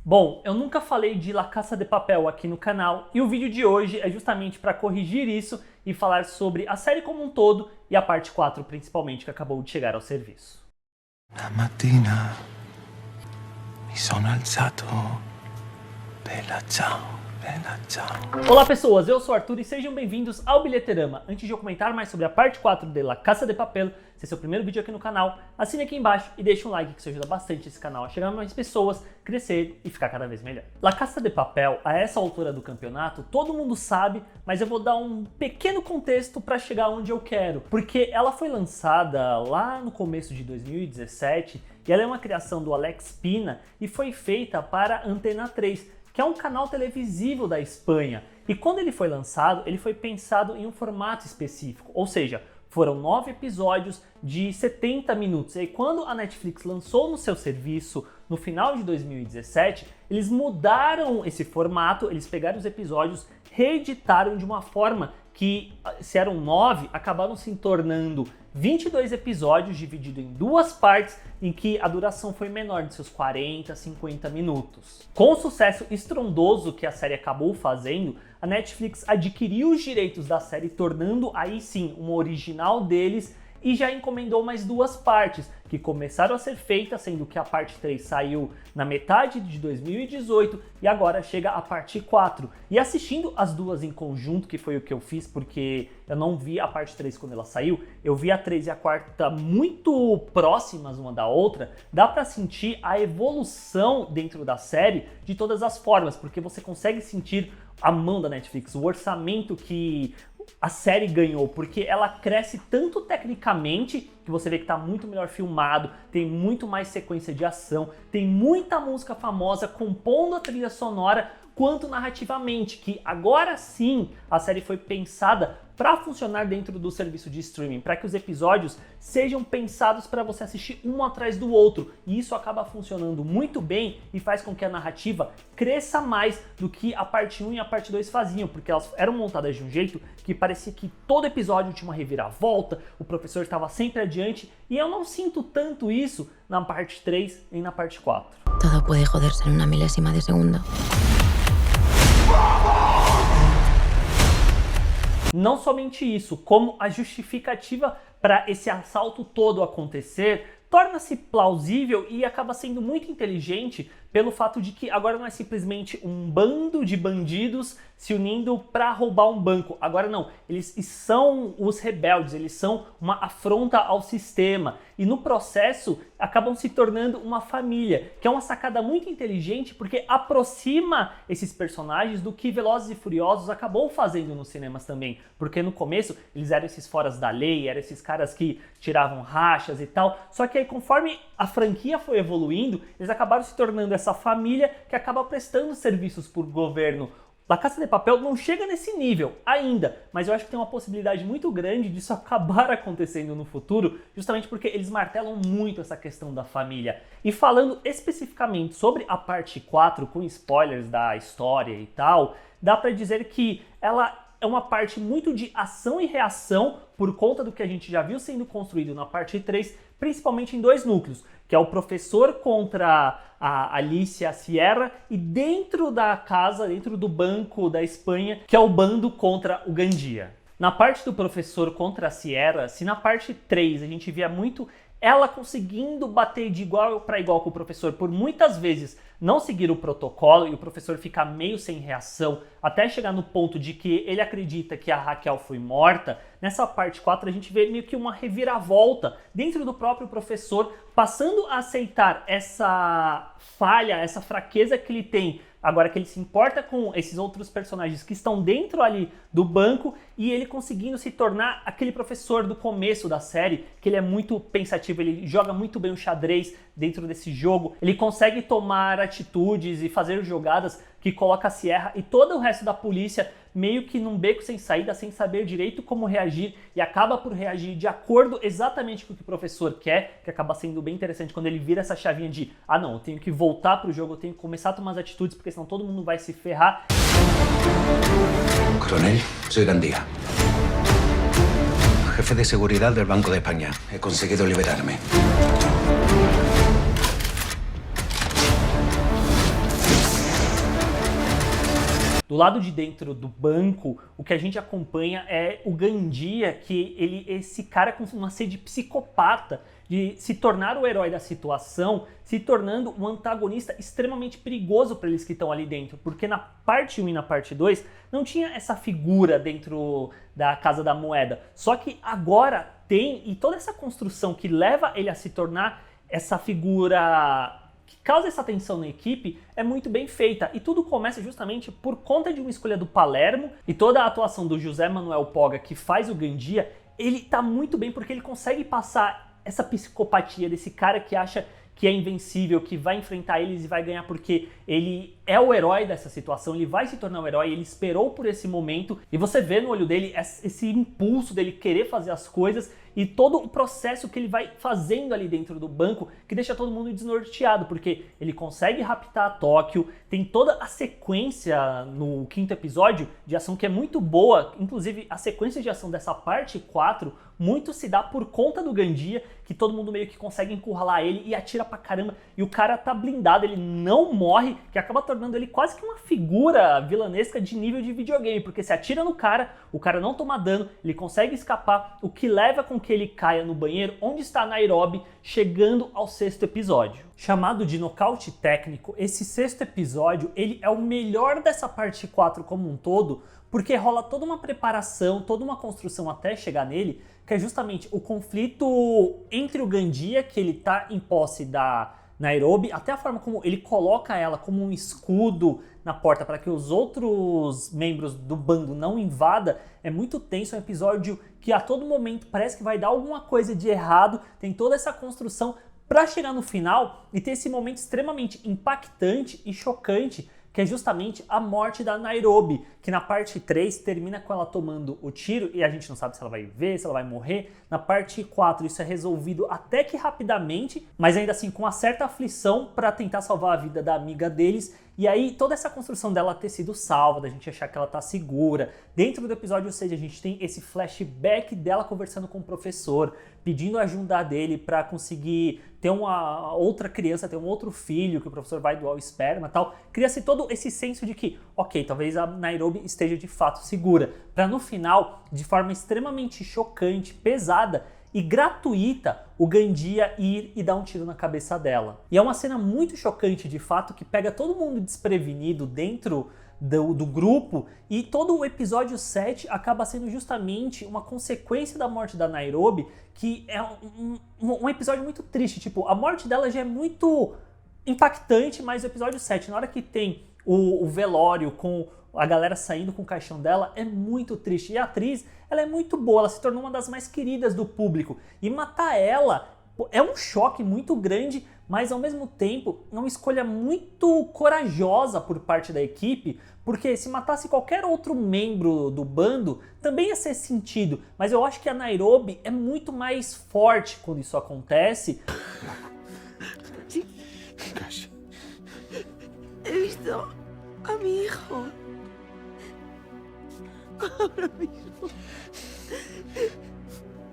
Bom, eu nunca falei de La Casa de Papel aqui no canal e o vídeo de hoje é justamente para corrigir isso e falar sobre a série como um todo e a parte 4 principalmente que acabou de chegar ao serviço. La mattina mi sono alzato, bella ciao, bella ciao. Olá pessoas, eu sou o Arthur e sejam bem-vindos ao Bilheterama. Antes de eu comentar mais sobre a parte 4 de La Casa de Papel, se esse é o primeiro vídeo aqui no canal, assine aqui embaixo e deixe um like que isso ajuda bastante esse canal a chegar a mais pessoas, crescer e ficar cada vez melhor. La Casa de Papel, a essa altura do campeonato, todo mundo sabe, mas eu vou dar um pequeno contexto para chegar onde eu quero, porque ela foi lançada lá no começo de 2017 e ela é uma criação do Alex Pina e foi feita para Antena 3, que é um canal televisivo da Espanha. E quando ele foi lançado, ele foi pensado em um formato específico, ou seja, foram 9 episódios de 70 minutos. E aí, quando a Netflix lançou no seu serviço no final de 2017, eles mudaram esse formato, eles pegaram os episódios, reeditaram de uma forma que, se eram 9, acabaram se tornando 22 episódios divididos em duas partes, em que a duração foi menor, de seus 40 a 50 minutos. Com o sucesso estrondoso que a série acabou fazendo, a Netflix adquiriu os direitos da série, tornando aí sim uma original deles, e já encomendou mais duas partes, que começaram a ser feitas, sendo que a parte 3 saiu na metade de 2018 e agora chega a parte 4. E assistindo as duas em conjunto, que foi o que eu fiz, porque eu não vi a parte 3 quando ela saiu, eu vi a 3 e a 4 muito próximas uma da outra, dá pra sentir a evolução dentro da série de todas as formas, porque você consegue sentir a mão da Netflix, o orçamento que a série ganhou, porque ela cresce tanto tecnicamente, que você vê que tá muito melhor filmado, tem muito mais sequência de ação, tem muita música famosa compondo a trilha sonora, quanto narrativamente, que agora sim a série foi pensada para funcionar dentro do serviço de streaming, para que os episódios sejam pensados para você assistir um atrás do outro, e isso acaba funcionando muito bem e faz com que a narrativa cresça mais do que a parte 1 e a parte 2 faziam, porque elas eram montadas de um jeito que parecia que todo episódio tinha uma reviravolta, o professor estava sempre adiante, e eu não sinto tanto isso na parte 3 nem na parte 4. Todo puede joderse en una milésima de segundo. Não somente isso, como a justificativa para esse assalto todo acontecer torna-se plausível e acaba sendo muito inteligente pelo fato de que agora não é simplesmente um bando de bandidos se unindo para roubar um banco. Agora não, eles são os rebeldes, eles são uma afronta ao sistema e no processo acabam se tornando uma família, que é uma sacada muito inteligente porque aproxima esses personagens do que Velozes e Furiosos acabou fazendo nos cinemas também, porque no começo eles eram esses foras da lei, eram esses caras que tiravam rachas e tal, só que aí conforme a franquia foi evoluindo, eles acabaram se tornando essa família que acaba prestando serviços por governo. La Casa de Papel não chega nesse nível ainda, mas eu acho que tem uma possibilidade muito grande disso acabar acontecendo no futuro, justamente porque eles martelam muito essa questão da família. E falando especificamente sobre a parte 4, com spoilers da história e tal, dá pra dizer que ela é uma parte muito de ação e reação por conta do que a gente já viu sendo construído na parte 3, principalmente em dois núcleos, que é o professor contra a Alicia Sierra e dentro da casa, dentro do Banco da Espanha, que é o bando contra o Gandia. Na parte do professor contra a Sierra, se na parte 3 a gente via muito ela conseguindo bater de igual para igual com o professor por muitas vezes não seguir o protocolo e o professor ficar meio sem reação até chegar no ponto de que ele acredita que a Raquel foi morta, nessa parte 4 a gente vê meio que uma reviravolta dentro do próprio professor, passando a aceitar essa falha, essa fraqueza que ele tem, agora que ele se importa com esses outros personagens que estão dentro ali do banco e ele conseguindo se tornar aquele professor do começo da série, que ele é muito pensativo, ele joga muito bem o xadrez dentro desse jogo, ele consegue tomar atitudes e fazer jogadas que coloca a Sierra e todo o resto da polícia meio que num beco sem saída, sem saber direito como reagir e acaba por reagir de acordo exatamente com o que o professor quer, que acaba sendo bem interessante quando ele vira essa chavinha de ah não, eu tenho que voltar pro jogo, eu tenho que começar a tomar as atitudes porque senão todo mundo vai se ferrar. Coronel, soy Gandía. Jefe de seguridad del Banco de España. He conseguido liberarme. Do lado de dentro do banco, o que a gente acompanha é o Gandia, que esse cara com uma sede psicopata de se tornar o herói da situação, se tornando um antagonista extremamente perigoso para eles que estão ali dentro, porque na parte 1 e na parte 2 não tinha essa figura dentro da Casa da Moeda, só que agora tem, e toda essa construção que leva ele a se tornar essa figura que causa essa tensão na equipe é muito bem feita, e tudo começa justamente por conta de uma escolha do Palermo, e toda a atuação do José Manuel Poga, que faz o Gandia, ele tá muito bem porque ele consegue passar essa psicopatia desse cara que acha que é invencível, que vai enfrentar eles e vai ganhar porque ele é o herói dessa situação, ele vai se tornar o herói, ele esperou por esse momento, e você vê no olho dele esse impulso dele querer fazer as coisas e todo o processo que ele vai fazendo ali dentro do banco, que deixa todo mundo desnorteado, porque ele consegue raptar a Tóquio, tem toda a sequência no 5º episódio de ação que é muito boa, inclusive a sequência de ação dessa parte 4, muito se dá por conta do Gandia, que todo mundo meio que consegue encurralar ele e atira pra caramba, e o cara tá blindado, ele não morre, que acaba tornando ele quase que uma figura vilanesca de nível de videogame, porque se atira no cara, o cara não toma dano, ele consegue escapar, o que leva com que ele caia no banheiro, onde está Nairobi, chegando ao 6º episódio. Chamado de nocaute técnico, esse 6º episódio, ele é o melhor dessa parte 4 como um todo, porque rola toda uma preparação, toda uma construção até chegar nele, que é justamente o conflito entre o Gandia, que ele tá em posse da Nairobi, até a forma como ele coloca ela como um escudo na porta para que os outros membros do bando não invadam, é muito tenso, é um episódio que a todo momento parece que vai dar alguma coisa de errado, tem toda essa construção para chegar no final e ter esse momento extremamente impactante e chocante, que é justamente a morte da Nairobi, que na parte 3 termina com ela tomando o tiro e a gente não sabe se ela vai ver, se ela vai morrer. Na parte 4 isso é resolvido até que rapidamente, mas ainda assim com uma certa aflição para tentar salvar a vida da amiga deles. E aí toda essa construção dela ter sido salva, da gente achar que ela tá segura. Dentro do episódio 6 a gente tem esse flashback dela conversando com o professor, pedindo a ajuda dele para conseguir ter uma outra criança, ter um outro filho, que o professor vai doar o esperma e tal. Cria-se todo esse senso de que, ok, talvez a Nairobi esteja de fato segura, para no final, de forma extremamente chocante, pesada e gratuita, o Gandia ir e dar um tiro na cabeça dela. E é uma cena muito chocante, de fato, que pega todo mundo desprevenido dentro do grupo, e todo o episódio 7 acaba sendo justamente uma consequência da morte da Nairobi, que é um episódio muito triste. Tipo, a morte dela já é muito impactante, mas o episódio 7, na hora que tem o velório com a galera saindo com o caixão dela, é muito triste. E a atriz, ela é muito boa, ela se tornou uma das mais queridas do público. E matar ela é um choque muito grande, mas ao mesmo tempo é uma escolha muito corajosa por parte da equipe, porque se matasse qualquer outro membro do bando, também ia ser sentido. Mas eu acho que a Nairobi é muito mais forte quando isso acontece. Casi. He visto a mi hijo. Ahora mismo.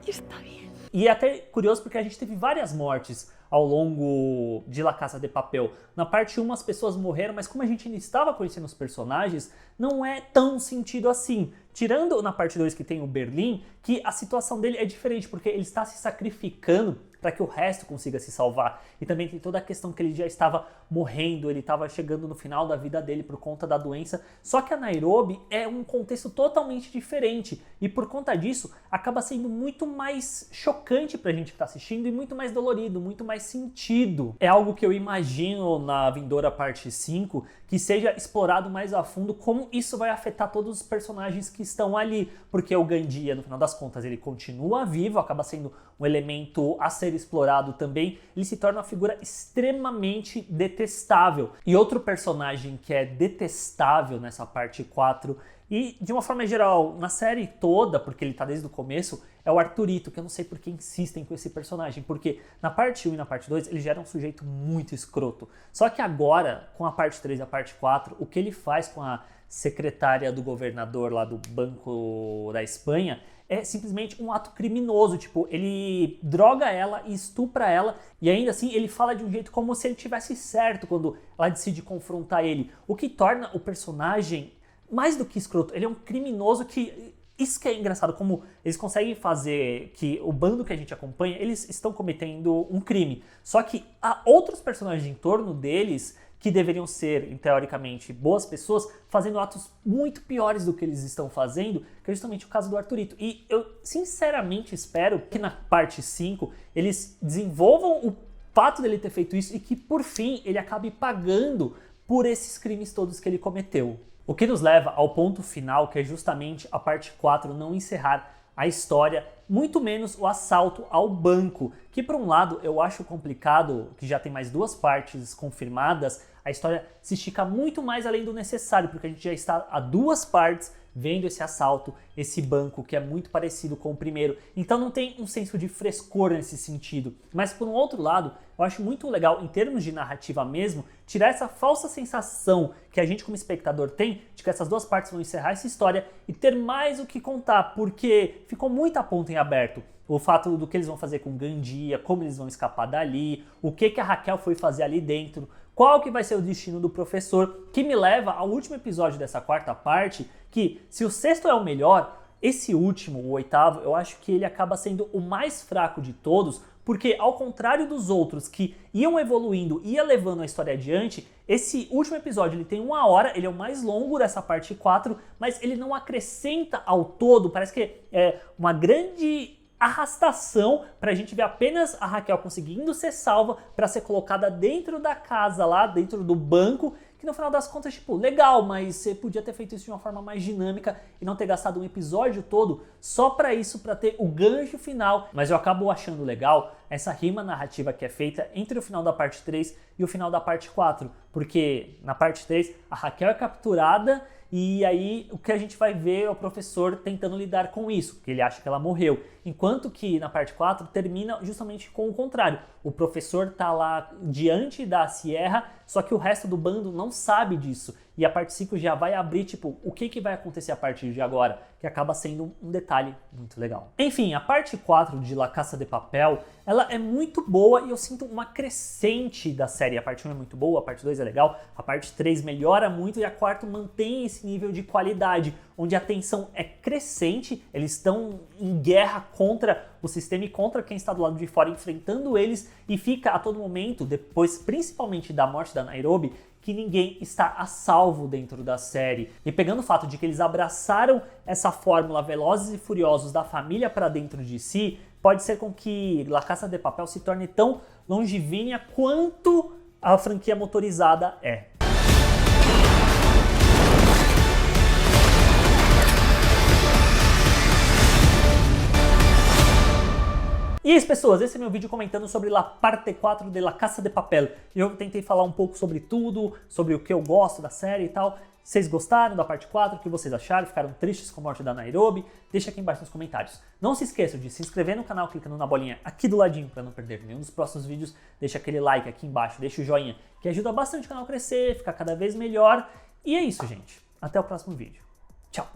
Y está bien. E é até curioso porque a gente teve várias mortes ao longo de La Casa de Papel. Na parte 1 as pessoas morreram, mas como a gente ainda estava conhecendo os personagens, não é tão sentido assim. Tirando na parte 2 que tem o Berlim, que a situação dele é diferente, porque ele está se sacrificando para que o resto consiga se salvar. E também tem toda a questão que ele já estava morrendo, ele estava chegando no final da vida dele por conta da doença. Só que a Nairobi é um contexto totalmente diferente, e por conta disso acaba sendo muito mais chocante pra gente que tá assistindo e muito mais dolorido, muito mais sentido. É algo que eu imagino na vindoura parte 5 que seja explorado mais a fundo como isso vai afetar todos os personagens que estão ali, porque o Gandia, no final das contas, ele continua vivo, acaba sendo um elemento a ser explorado também, ele se torna uma figura extremamente detestável. E outro personagem que é detestável nessa parte 4, e de uma forma geral, na série toda, porque ele tá desde o começo, é o Arthurito, que eu não sei por que insistem com esse personagem, porque na parte 1 e na parte 2 ele já era um sujeito muito escroto. Só que agora, com a parte 3 e a parte 4, o que ele faz com a secretária do governador lá do Banco da Espanha é simplesmente um ato criminoso. Tipo, ele droga ela e estupra ela, e ainda assim ele fala de um jeito como se ele tivesse certo quando ela decide confrontar ele, o que torna o personagem mais do que escroto, ele é um criminoso que... Isso que é engraçado, como eles conseguem fazer que o bando que a gente acompanha, eles estão cometendo um crime. Só que há outros personagens em torno deles que deveriam ser, teoricamente, boas pessoas, fazendo atos muito piores do que eles estão fazendo, que é justamente o caso do Arthurito. E eu, sinceramente, espero que na parte 5 eles desenvolvam o fato dele ter feito isso e que, por fim, ele acabe pagando por esses crimes todos que ele cometeu. O que nos leva ao ponto final, que é justamente a parte 4 não encerrar a história, muito menos o assalto ao banco, que por um lado eu acho complicado, que já tem mais 2 partes confirmadas, a história se estica muito mais além do necessário, porque a gente já está a 2 partes vendo esse assalto, esse banco que é muito parecido com o primeiro. Então não tem um senso de frescor nesse sentido. Mas por um outro lado, eu acho muito legal, em termos de narrativa mesmo, tirar essa falsa sensação que a gente como espectador tem de que essas 2 partes vão encerrar essa história e ter mais o que contar, porque ficou muita ponta em aberto. O fato do que eles vão fazer com Gandia, como eles vão escapar dali, o que a Raquel foi fazer ali dentro, qual que vai ser o destino do professor, que me leva ao último episódio dessa 4ª parte, que se o 6º é o melhor, esse último, o 8º, eu acho que ele acaba sendo o mais fraco de todos, porque ao contrário dos outros que iam evoluindo, ia levando a história adiante, esse último episódio ele tem 1 hora, ele é o mais longo dessa parte 4, mas ele não acrescenta ao todo, parece que é uma grande arrastação pra gente ver apenas a Raquel conseguindo ser salva pra ser colocada dentro da casa lá, dentro do banco, que no final das contas, tipo, legal, mas você podia ter feito isso de uma forma mais dinâmica e não ter gastado um episódio todo só pra isso, pra ter o gancho final. Mas eu acabo achando legal essa rima narrativa que é feita entre o final da parte 3 e o final da parte 4, porque na parte 3 a Raquel é capturada e aí o que a gente vai ver é o professor tentando lidar com isso, porque ele acha que ela morreu. Enquanto que na parte 4 termina justamente com o contrário. O professor tá lá diante da Sierra, só que o resto do bando não sabe disso. E a parte 5 já vai abrir, tipo, o que vai acontecer a partir de agora, que acaba sendo um detalhe muito legal. Enfim, a parte 4 de La Casa de Papel, ela é muito boa e eu sinto uma crescente da série. A parte 1 é muito boa, a parte 2 é legal, a parte 3 melhora muito e a 4 mantém esse nível de qualidade, onde a tensão é crescente, eles estão em guerra contra o sistema e contra quem está do lado de fora, enfrentando eles, e fica a todo momento, depois principalmente da morte da Nairobi, que ninguém está a salvo dentro da série. E pegando o fato de que eles abraçaram essa fórmula Velozes e Furiosos da família para dentro de si, pode ser com que La Casa de Papel se torne tão longevínea quanto a franquia motorizada é. E é isso, pessoas, esse é meu vídeo comentando sobre La Parte 4 de La Casa de Papel. Eu tentei falar um pouco sobre tudo, sobre o que eu gosto da série e tal. Vocês gostaram da parte 4? O que vocês acharam? Ficaram tristes com a morte da Nairobi? Deixa aqui embaixo nos comentários. Não se esqueçam de se inscrever no canal clicando na bolinha aqui do ladinho para não perder nenhum dos próximos vídeos. Deixa aquele like aqui embaixo, deixa o joinha, que ajuda bastante o canal a crescer, ficar cada vez melhor. E é isso, gente. Até o próximo vídeo. Tchau!